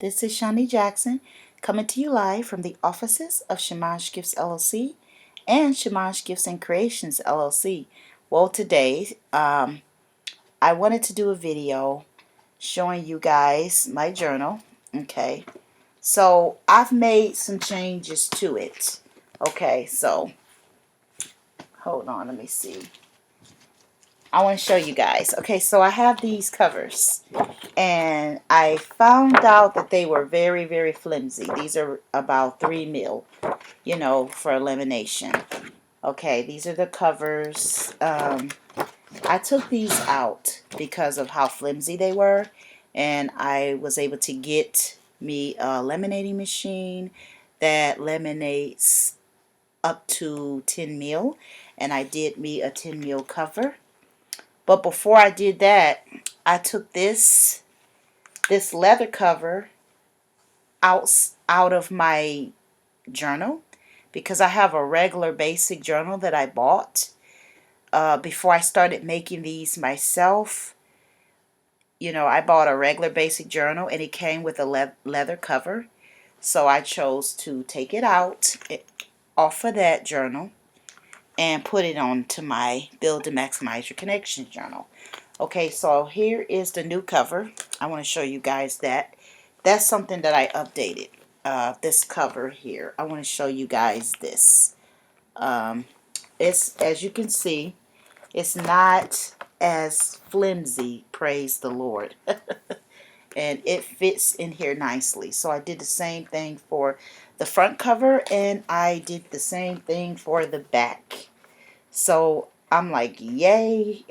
This is Shani Jackson coming to you live from the offices of Shimaj Gifts LLC and Shimaj Gifts and Creations LLC. Well, today I wanted to do a video showing you guys my journal. Okay, so I've made some changes to it. Okay, so hold on, let me see. I want to show you guys. Okay, so I have these covers, and I found out that they were very, very flimsy. These are about 3 mil, for elimination. Okay, these are the covers. I took these out because of how flimsy they were, and I was able to get me a laminating machine that laminates up to 10 mil, and I did me a 10 mil cover. But before I did that, I took this leather cover out of my journal because I have a regular basic journal that I bought before I started making these myself. I bought a regular basic journal and it came with a leather cover. So I chose to take it off of that journal and put it onto my Build to Maximize Your Connections journal. Okay, so here is the new cover. I want to show you guys that. That's something that I updated. This cover here. I want to show you guys this. It's, as you can see, it's not as flimsy, praise the Lord. And it fits in here nicely. So I did the same thing for the front cover, and I did the same thing for the back. So I'm like, yay,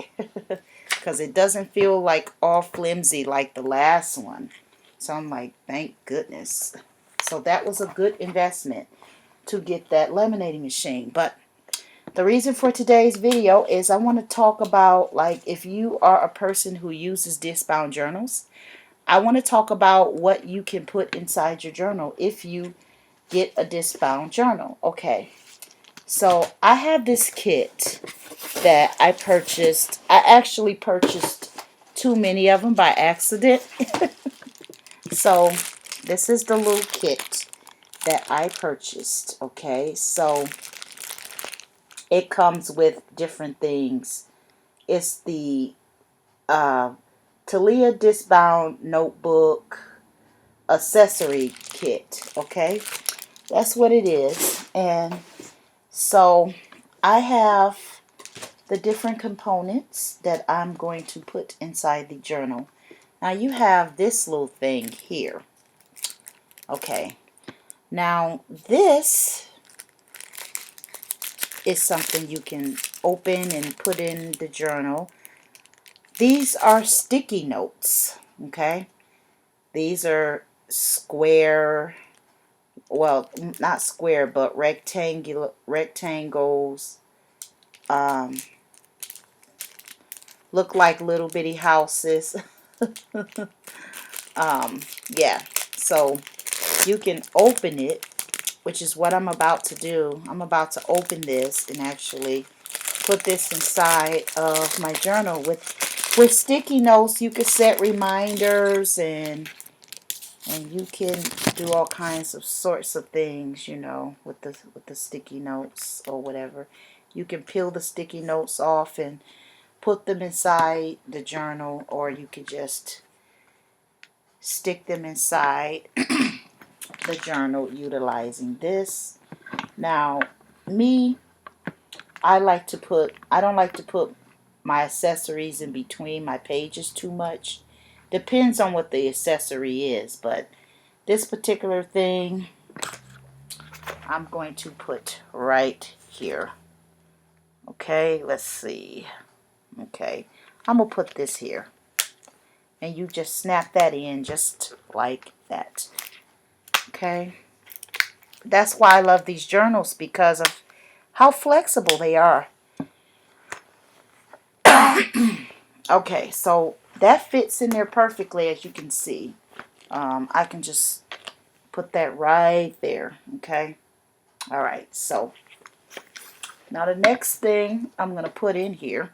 because it doesn't feel like all flimsy like the last one. So I'm like, thank goodness. So that was a good investment to get that laminating machine. But the reason for today's video is I want to talk about, like, if you are a person who uses disc-bound journals, I want to talk about what you can put inside your journal if you get a disc-bound journal. Okay, so I have this kit that I purchased. I actually purchased too many of them by accident. So this is the little kit that I purchased. Okay, so it comes with different things. It's the Talia Discbound Notebook Accessory Kit. Okay, that's what it is. And so I have the different components that I'm going to put inside the journal. Now you have this little thing here. Okay, now this is something you can open and put in the journal. These are sticky notes. Okay, these are square, well, not square, but rectangles. Look like little bitty houses. Yeah, so you can open it, which is what I'm about to do. I'm about to open this and actually put this inside of my journal. With sticky notes, you can set reminders, and you can do all kinds of sorts of things, with the sticky notes or whatever. You can peel the sticky notes off and put them inside the journal, or you could just stick them inside the journal utilizing this. Now, me, I don't like to put my accessories in between my pages too much. Depends on what the accessory is, but this particular thing I'm going to put right here. Okay, let's see. Okay, I'm going to put this here. And you just snap that in just like that. Okay, that's why I love these journals, because of how flexible they are. Okay, so that fits in there perfectly, as you can see. I can just put that right there. Okay, all right, so now the next thing I'm going to put in here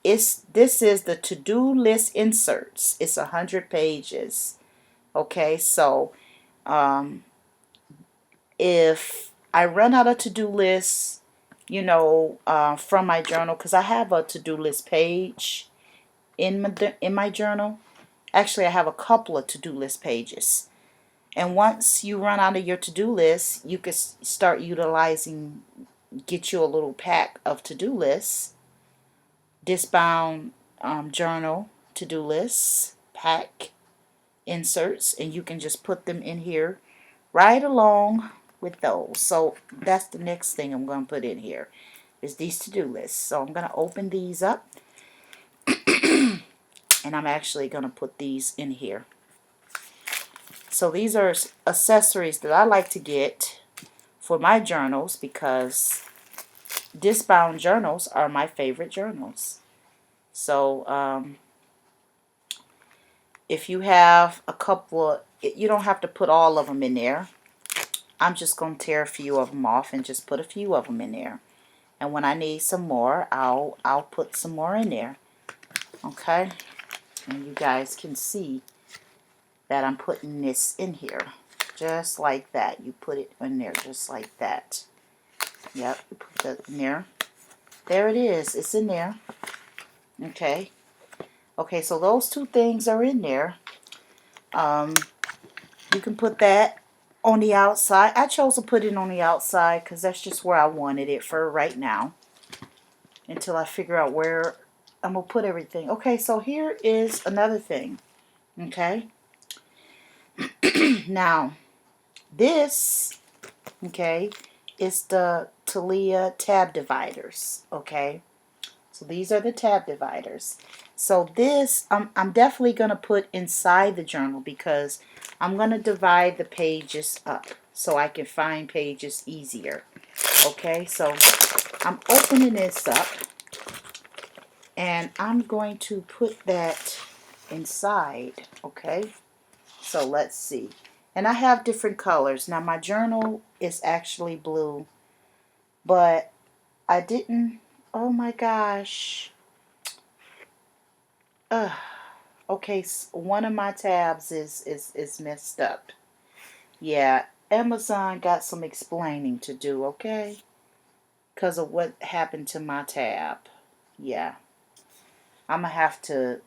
is, this is the to-do list inserts. It's 100 pages. Okay, so if I run out of to-do lists, from my journal, because I have a to-do list page in my journal. Actually, I have a couple of to-do list pages. And once you run out of your to-do list, you can start utilizing, get you a little pack of to-do lists, discbound journal to-do lists, pack inserts, and you can just put them in here right along with those. So that's the next thing I'm going to put in here is these to-do lists. So I'm going to open these up and I'm actually going to put these in here. So these are accessories that I like to get for my journals because discbound journals are my favorite journals. So if you have a couple, you don't have to put all of them in there. I'm just going to tear a few of them off and just put a few of them in there. And when I need some more, I'll put some more in there. Okay? And you guys can see that I'm putting this in here. Just like that. You put it in there just like that. Yep, you put that in there. There it is. It's in there. Okay. Okay, so those two things are in there. You can put that on the outside. I chose to put it on the outside because that's just where I wanted it for right now. Until I figure out where I'm going to put everything. Okay, so here is another thing. Okay. Now, this, okay, is the Talia tab dividers. Okay. So these are the tab dividers. So this, I'm definitely going to put inside the journal because I'm going to divide the pages up so I can find pages easier. Okay, so I'm opening this up and I'm going to put that inside. Okay, so let's see. And I have different colors. Now my journal is actually blue, but I didn't, oh my gosh. Okay, one of my tabs is messed up. Yeah, Amazon got some explaining to do, okay? Because of what happened to my tab. Yeah. I'm going to have to,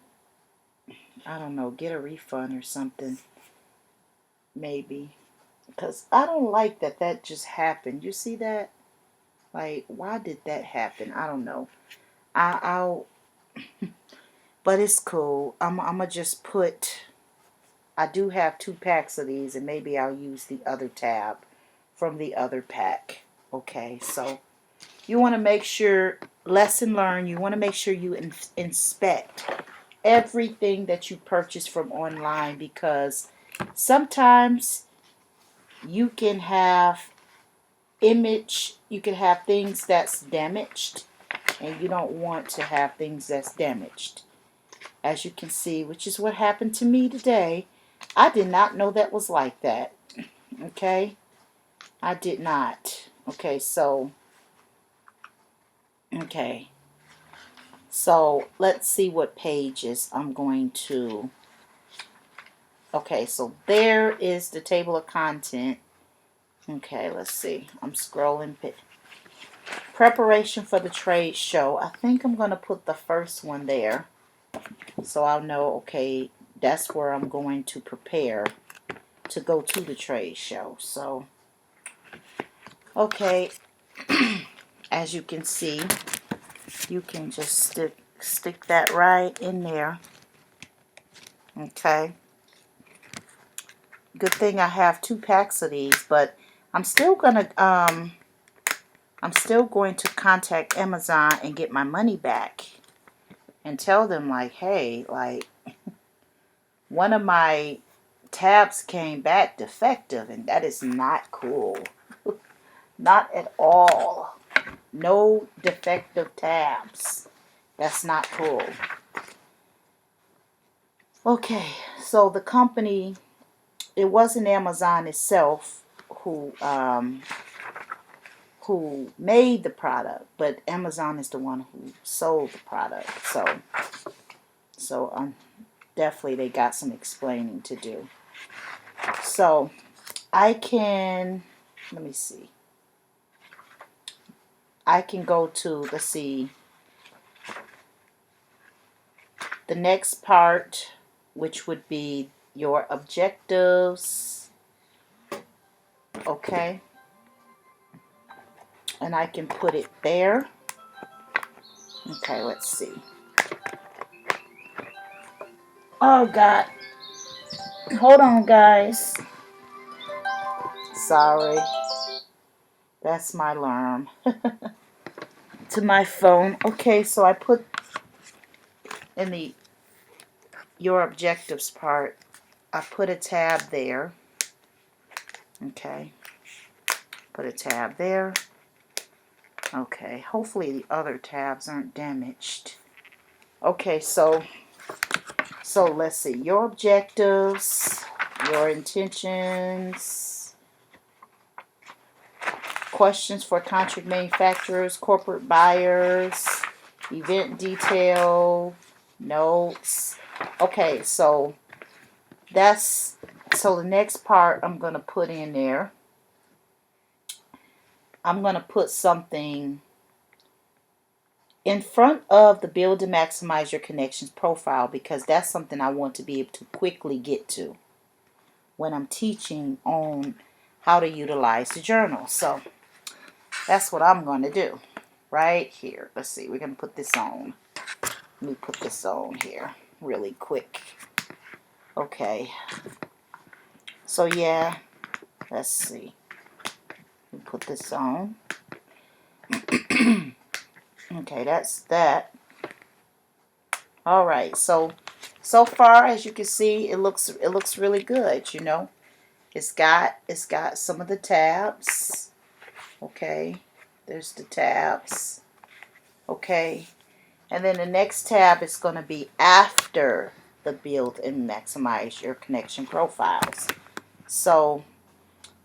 I don't know, get a refund or something. Maybe. Because I don't like that just happened. You see that? Like, why did that happen? I don't know. I'll but it's cool. I'm going to just put, I do have 2 packs of these, and maybe I'll use the other tab from the other pack. Okay, so you want to make sure, lesson learned, you want to make sure you inspect everything that you purchase from online because sometimes you can have you can have things that's damaged, and you don't want to have things that's damaged. As you can see, which is what happened to me today. I did not know that was like that. Okay? I did not. Okay, so let's see what pages I'm going to. Okay, so there is the table of content. Okay, let's see. I'm scrolling. Preparation for the trade show. I think I'm going to put the first one there. So I'll know, okay, that's where I'm going to prepare to go to the trade show. So, okay, as you can see, you can just stick that right in there. Okay. Good thing I have 2 packs of these, but I'm still going to contact Amazon and get my money back and tell them like, hey, like one of my tabs came back defective, and that is not cool. Not at all. No defective tabs. That's not cool. Okay, so the company, it wasn't Amazon itself who made the product, but Amazon is the one who sold the product. So definitely they got some explaining to do. So I can, let me see. I can go to, let's see, the next part, which would be your objectives. Okay. And I can put it there. Okay, let's see. Oh, God. Hold on, guys. Sorry. That's my alarm. To my phone. Okay, so I put in the your objectives part, I put a tab there. Okay. Put a tab there. Okay. Hopefully the other tabs aren't damaged. Okay, so let's see. Your objectives, your intentions, questions for contract manufacturers, corporate buyers, event detail, notes. Okay, so the next part I'm going to put in there. I'm going to put something in front of the Build and Maximize Your Connections profile, because that's something I want to be able to quickly get to when I'm teaching on how to utilize the journal. So that's what I'm going to do right here. Let's see, we're going to put this on. Let me put this on here really quick. Okay. So yeah, let's see. Let me put this on. Okay, that's that. All right. So far, as you can see, it looks really good, you know. It's got some of the tabs. Okay. There's the tabs. Okay. And then the next tab is going to be after the Build and Maximize Your Connection profiles. So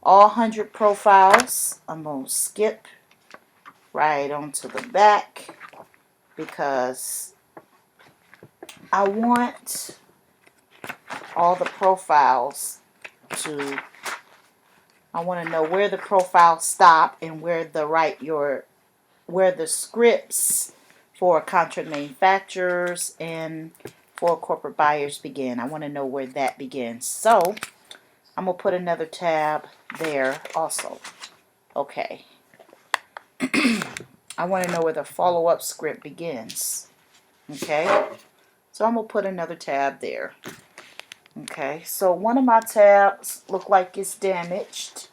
all 100 profiles, I'm going to skip right onto the back, because I want all the profiles to, I want to know where the profiles stop and where the scripts for contract manufacturers and for corporate buyers begin. I want to know where that begins. So I'm going to put another tab there also. Okay. I want to know where the follow-up script begins. Okay. So I'm going to put another tab there. Okay. So one of my tabs look like it's damaged.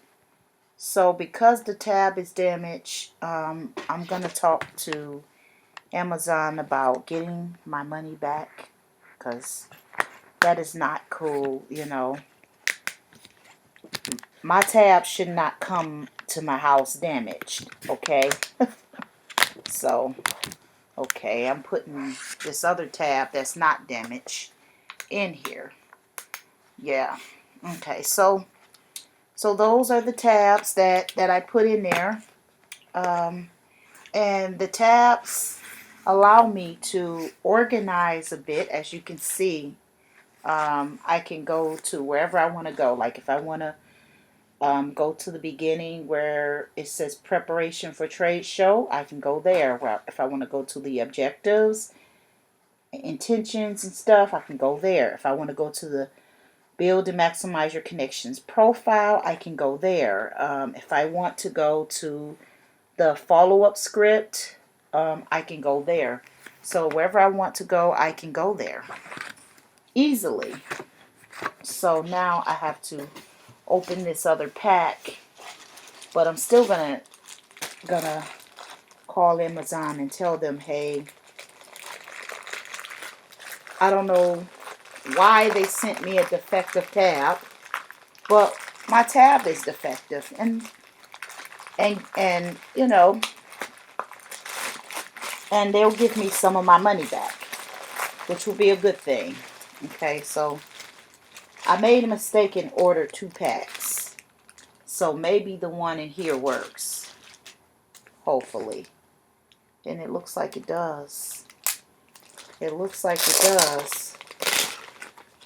So because the tab is damaged, I'm going to talk to Amazon about getting my money back, because that is not cool, you know. My tab should not come to my house damaged, okay? So, okay, I'm putting this other tab that's not damaged in here. Yeah. Okay, so those are the tabs that I put in there. And the tabs allow me to organize a bit. As you can see, I can go to wherever I want to go. Like if I want to go to the beginning where it says preparation for trade show, I can go there. Well, if I want to go to the objectives, intentions and stuff, I can go there. If I want to go to the Build and Maximize Your Connections profile, I can go there. If I want to go to the follow-up script, I can go there. So wherever I want to go, I can go there easily. So now I have to open this other pack, but I'm still gonna call Amazon and tell them, hey, I don't know why they sent me a defective tab, but my tab is defective, and you know, and they'll give me some of my money back, which will be a good thing. Okay, so I made a mistake and ordered 2 packs, so maybe the one in here works, hopefully. And it looks like it does. It looks like it does.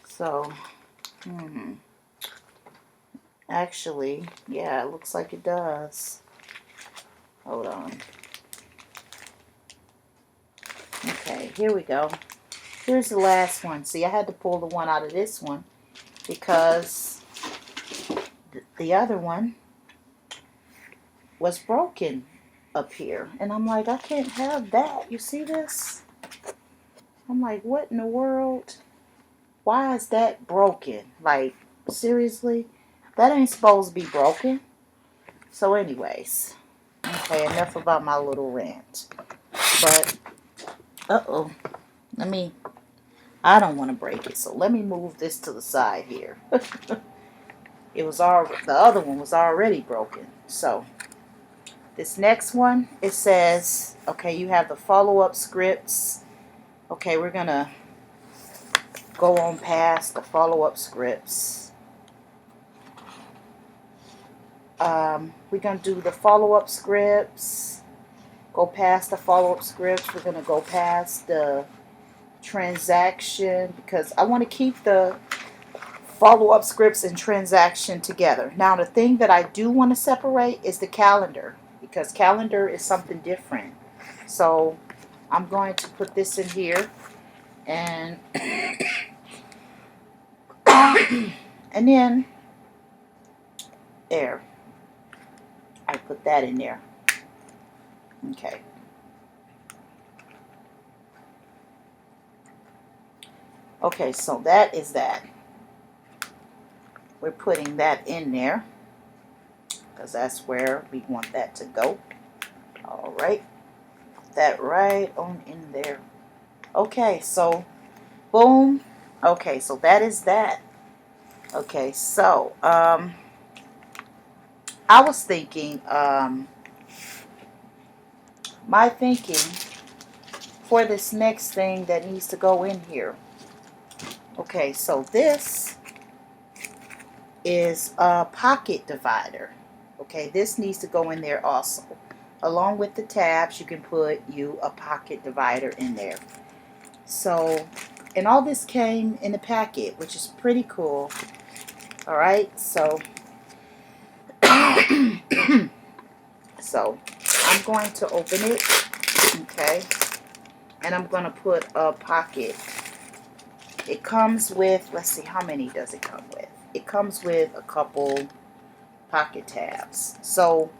So, Actually, yeah, it looks like it does. Hold on. Okay, here we go. Here's the last one. See, I had to pull the one out of this one because the other one was broken up here. And I'm like, I can't have that. You see this? I'm like, what in the world? Why is that broken? Like, seriously? That ain't supposed to be broken. So anyways, okay, enough about my little rant. But, uh-oh, let me, I don't want to break it, so let me move this to the side here. It was all, the other one was already broken. So, this next one, it says, okay, you have the follow-up scripts. Okay, we're going to go on past the follow-up scripts. We're going to do the follow-up scripts. Go past the follow-up scripts. We're going to go past the transaction because I want to keep the follow-up scripts and transaction together. Now, the thing that I do want to separate is the calendar because calendar is something different. So I'm going to put this in here and and then there. I put that in there. Okay. Okay, so that is that. We're putting that in there because that's where we want that to go. All right. Put that right on in there. Okay, so boom. Okay, so that is that. Okay, so I was thinking, my thinking for this next thing that needs to go in here. Okay, so this is a pocket divider. Okay, this needs to go in there also. Along with the tabs, you can put you a pocket divider in there. So, and all this came in a packet, which is pretty cool. All right, so so I'm going to open it, okay, and I'm going to put a pocket. It comes with, let's see, how many does it come with? It comes with a couple pocket tabs. So,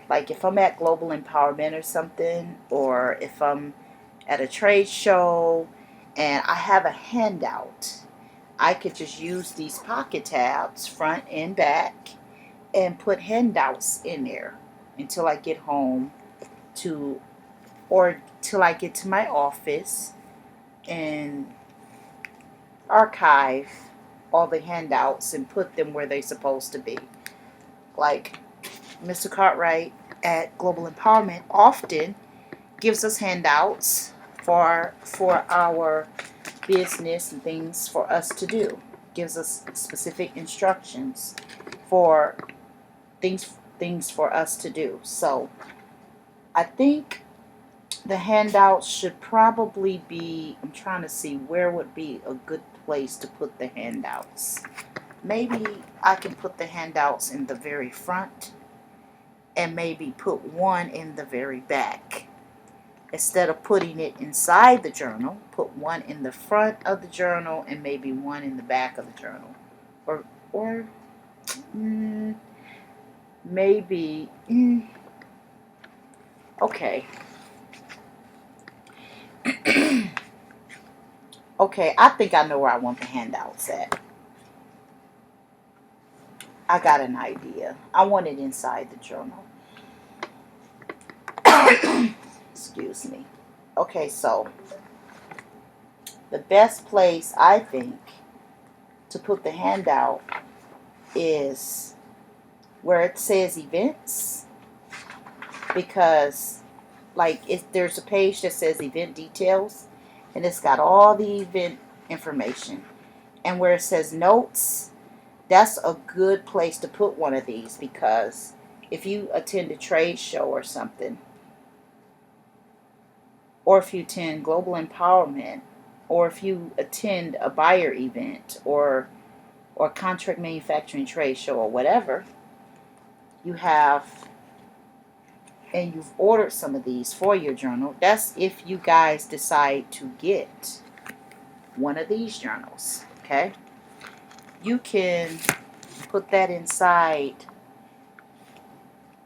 like if I'm at Global Empowerment or something, or if I'm at a trade show and I have a handout, I could just use these pocket tabs front and back and put handouts in there until I get home to, or till I get to my office and archive all the handouts and put them where they're supposed to be. Like Mr. Cartwright at Global Empowerment often gives us handouts for our business and things for us to do. Gives us specific instructions for things for us to do. So I think the handouts should probably be, I'm trying to see where would be a good place to put the handouts. Maybe I can put the handouts in the very front and maybe put one in the very back. Instead of putting it inside the journal, put one in the front of the journal and maybe one in the back of the journal. Or maybe, okay. Okay, I think I know where I want the handouts at. I got an idea. I want it inside the journal. Excuse me. Okay, so the best place I think to put the handout is where it says events, because like if there's a page that says event details and it's got all the event information, and where it says notes, that's a good place to put one of these, because if you attend a trade show or something, or if you attend Global Empowerment, or if you attend a buyer event, or or contract manufacturing trade show or whatever, you have, and you've ordered some of these for your journal. That's if you guys decide to get one of these journals, okay? You can put that inside,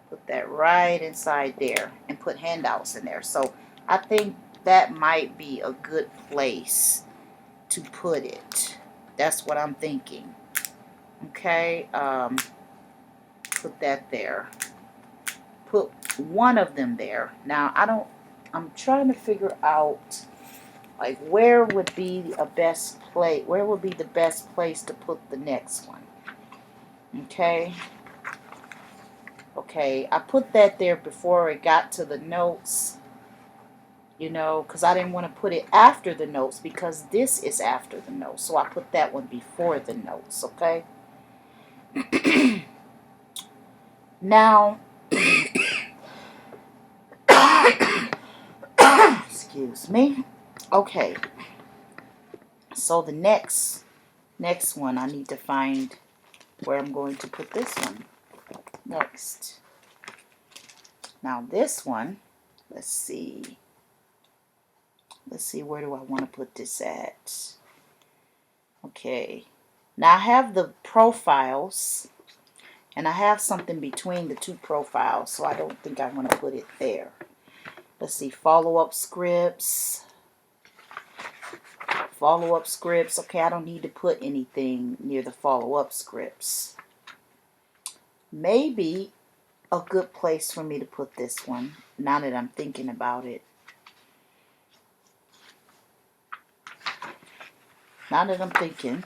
put that right inside there and put handouts in there. So I think that might be a good place to put it. That's what I'm thinking. Okay, put that there. Put one of them there. Now I'm trying to figure out like where would be a best place, where would be the best place to put the next one. Okay. Okay, I put that there before it got to the notes, you know, because I didn't want to put it after the notes because this is after the notes. So I put that one before the notes, okay? Now, excuse me. Okay, so the next one, I need to find where I'm going to put this one next. Now this one, let's see, where do I want to put this at? Okay, now I have the profiles, and I have something between the two profiles, so I don't think I want to put it there. Let's see, follow-up scripts. Follow-up scripts. Okay, I don't need to put anything near the follow-up scripts. Maybe a good place for me to put this one, now that I'm thinking about it. Now that I'm thinking.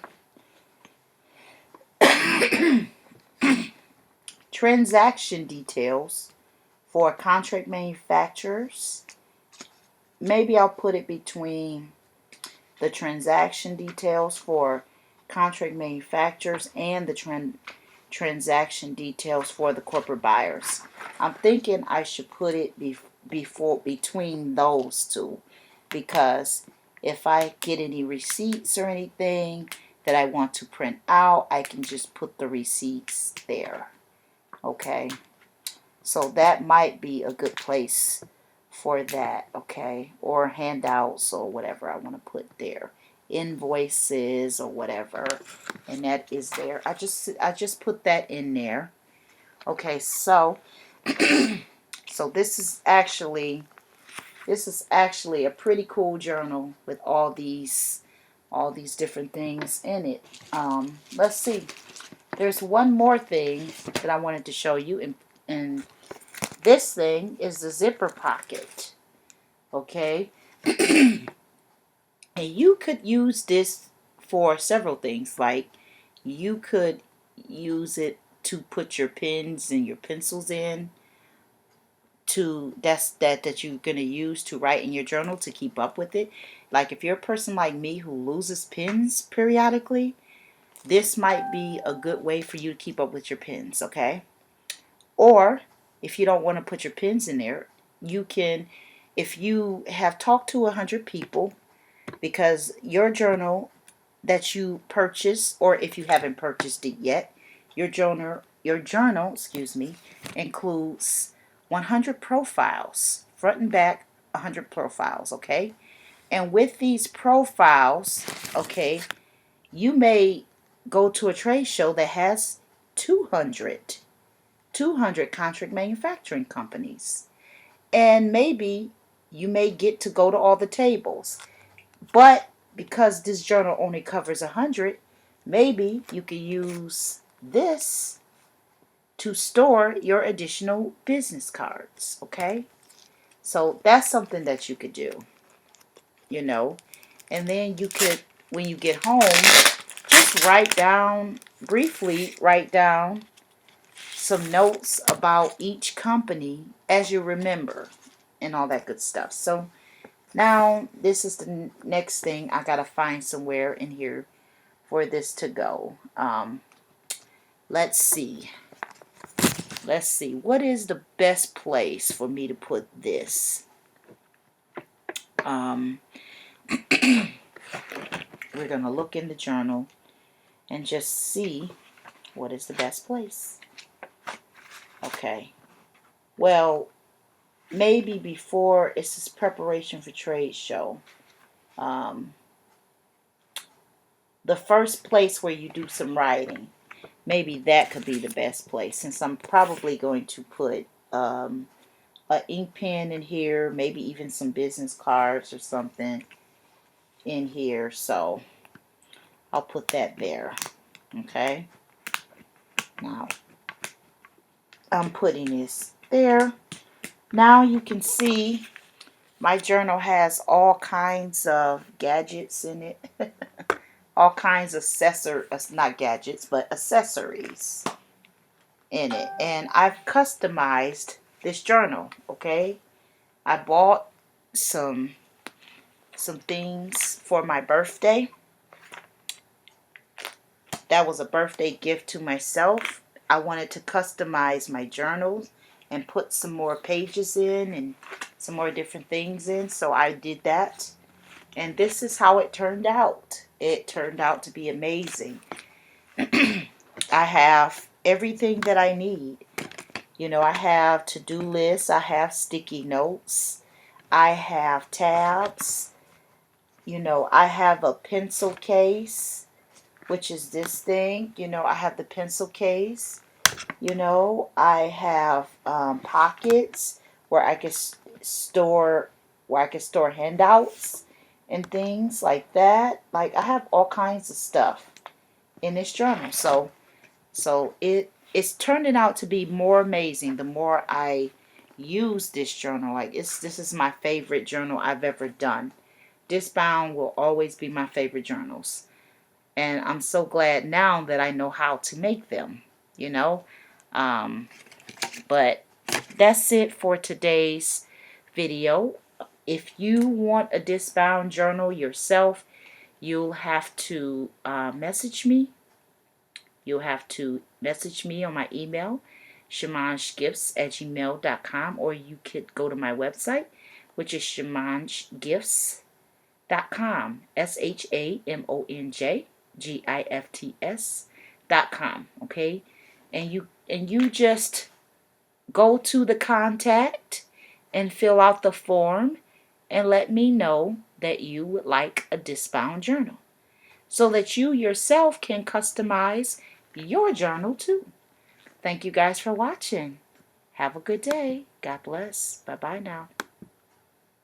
Transaction details for contract manufacturers. Maybe I'll put it between the transaction details for contract manufacturers and the transaction details for the corporate buyers. I'm thinking I should put it between those two, because if I get any receipts or anything that I want to print out, I can just put the receipts there. Okay, so that might be a good place for that, okay, or handouts or whatever I want to put there, invoices or whatever, and that is there. I just put that in there. Okay, so so this is actually a pretty cool journal with all these different things in it. Let's see. There's one more thing that I wanted to show you, and this thing is the zipper pocket. Okay, and you could use this for several things. Like you could use it to put your pens and your pencils in, that you're going to use to write in your journal to keep up with it. Like if you're a person like me who loses pens periodically, this might be a good way for you to keep up with your pens, okay? Or if you don't want to put your pens in there, you can, if you have talked to 100 people, because your journal that you purchase, or if you haven't purchased it yet, your journal, excuse me, includes 100 profiles, front and back, 100 profiles, okay? And with these profiles, okay, you may go to a trade show that has 200 contract manufacturing companies. And maybe you may get to go to all the tables. But because this journal only covers 100, maybe you could use this to store your additional business cards, okay? So that's something that you could do, you know. And then you could, when you get home, just briefly write down some notes about each company as you remember and all that good stuff. So now this is the next thing. I gotta find somewhere in here for this to go. Let's see. What is the best place for me to put this? We're gonna look in the journal and just see what is the best place. Okay. Well, maybe before it's this preparation for trade show. Um, the first place where you do some writing, maybe that could be the best place, since I'm probably going to put an ink pen in here, maybe even some business cards or something in here. So I'll put that there. Okay. Now I'm putting this there. Now you can see my journal has all kinds of gadgets in it. All kinds of not gadgets, but accessories in it. And I've customized this journal, okay? I bought some things for my birthday. That was a birthday gift to myself. I wanted to customize my journals and put some more pages in and some more different things in, so I did that. And this is how it turned out. It turned out to be amazing. I have everything that I need. You know, I have to-do lists, I have sticky notes, I have tabs, you know, I have a pencil case, which is this thing. You know, I have the pencil case. You know, I have pockets where I can store handouts and things like that. Like, I have all kinds of stuff in this journal. So it's turning out to be more amazing the more I use this journal. Like, this is my favorite journal I've ever done. Discbound will always be my favorite journals. And I'm so glad now that I know how to make them, you know. But that's it for today's video. If you want a Discbound journal yourself, you'll have to message me. You'll have to message me on my email, shamanjgifts@gmail.com, or you could go to my website, which is shamanjgifts.com, ShamonJgifts.com. Okay, and you just go to the contact and fill out the form and let me know that you would like a Discbound journal, so that you yourself can customize your journal too. Thank you guys for watching. Have a good day. God bless. Bye bye now.